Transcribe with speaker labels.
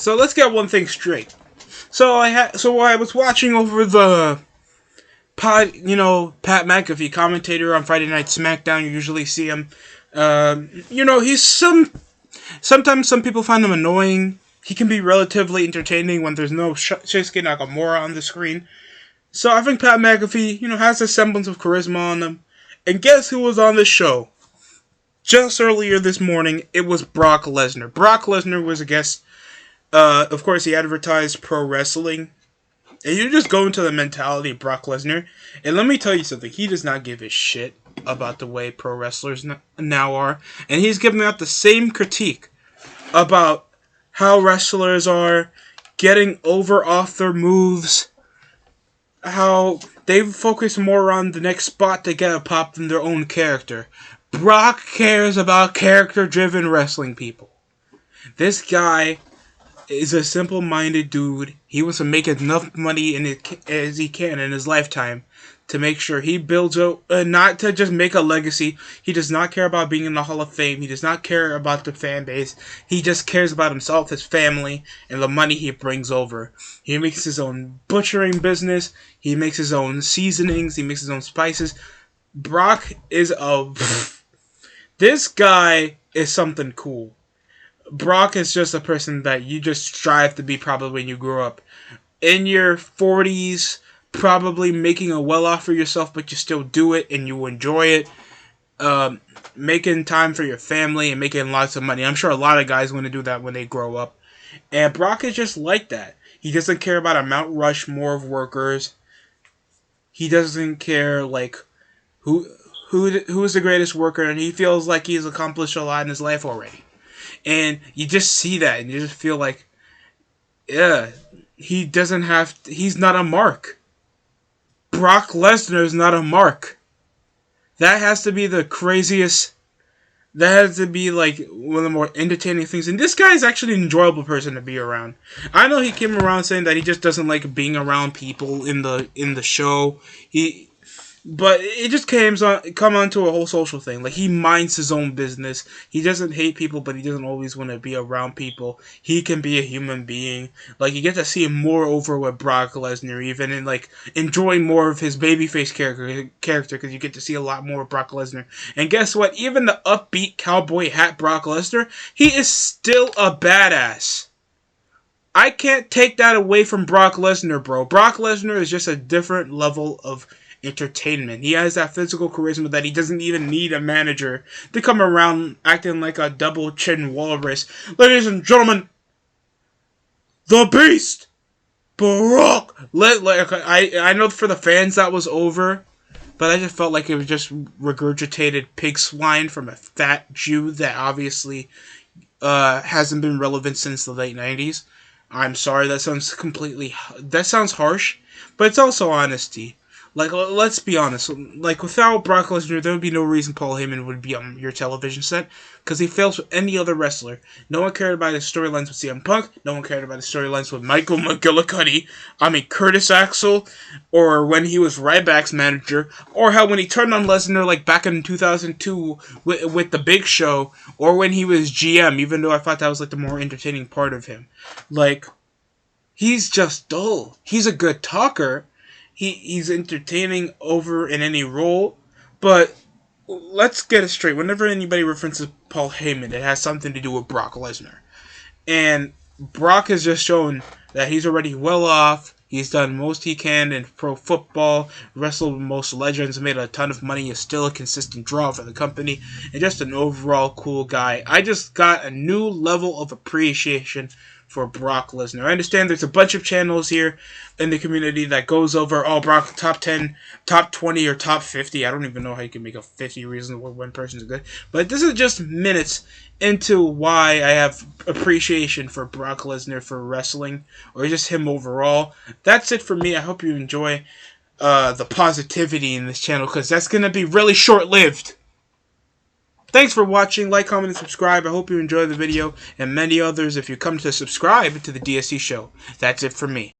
Speaker 1: So let's get one thing straight. So I was watching over the Pat McAfee, commentator on Friday Night SmackDown. You usually see him. He's sometimes some people find him annoying. He can be relatively entertaining when there's no Shinsuke Nakamura on the screen. So I think Pat McAfee, has a semblance of charisma on him. And guess who was on the show? Just earlier this morning, it was Brock Lesnar. Brock Lesnar was a guest. Of course, he advertised pro wrestling. And you just go into the mentality of Brock Lesnar. And let me tell you something. He does not give a shit about the way pro wrestlers now are. And he's giving out the same critique about how wrestlers are getting over off their moves. How they focus more on the next spot to get a pop than their own character. Brock cares about character-driven wrestling people. This guy is a simple-minded dude. He wants to make enough money as he can in his lifetime to make sure he builds not to just make a legacy. He does not care about being in the Hall of Fame. He does not care about the fan base. He just cares about himself, his family, and the money he brings over. He makes his own butchering business. He makes his own seasonings. He makes his own spices. Brock is this guy is something cool. Brock is just a person that you just strive to be probably when you grow up. In your 40s, probably making a well off for yourself, but you still do it and you enjoy it. Making time for your family and making lots of money. I'm sure a lot of guys want to do that when they grow up. And Brock is just like that. He doesn't care about a Mount Rushmore of workers. He doesn't care, who's the greatest worker, and he feels like he's accomplished a lot in his life already. And you just see that, and you just feel like, yeah, he's not a mark. Brock Lesnar is not a mark. That has to be the craziest, that has to be one of the more entertaining things. And this guy is actually an enjoyable person to be around. I know he came around saying that he just doesn't like being around people in the show. But it just come on to a whole social thing. He minds his own business. He doesn't hate people, but he doesn't always want to be around people. He can be a human being. You get to see him more over with Brock Lesnar, even, and enjoy more of his babyface character, because you get to see a lot more of Brock Lesnar. And guess what? Even the upbeat cowboy hat Brock Lesnar, he is still a badass. I can't take that away from Brock Lesnar, bro. Brock Lesnar is just a different level of entertainment. He has that physical charisma that he doesn't even need a manager to come around acting like a double chin walrus. Ladies and gentlemen, the Beast, Brock. I know for the fans that was over, but I just felt like it was just regurgitated pig swine from a fat Jew that obviously hasn't been relevant since the late 90s. I'm sorry, that sounds harsh, but it's also honesty. Let's be honest. Without Brock Lesnar, there would be no reason Paul Heyman would be on your television set, because he fails with any other wrestler. No one cared about his storylines with CM Punk. No one cared about his storylines with Michael McGillicuddy. Curtis Axel, or when he was Ryback's manager, or how when he turned on Lesnar, back in 2002 with the Big Show, or when he was GM. Even though I thought that was the more entertaining part of him. He's just dull. He's a good talker. He's entertaining over in any role, but let's get it straight. Whenever anybody references Paul Heyman, it has something to do with Brock Lesnar. And Brock has just shown that he's already well off. He's done most he can in pro football, wrestled with most legends, made a ton of money, is still a consistent draw for the company, and just an overall cool guy. I just got a new level of appreciation for Brock Lesnar. I understand there's a bunch of channels here in the community that goes over, Brock top 10, top 20, or top 50. I don't even know how you can make a 50 reasons why one person's good. But this is just minutes into why I have appreciation for Brock Lesnar for wrestling, or just him overall. That's it for me. I hope you enjoy the positivity in this channel, because that's going to be really short-lived. Thanks for watching. Like, comment, and subscribe. I hope you enjoy the video, and many others if you come to subscribe to the DSC show. That's it for me.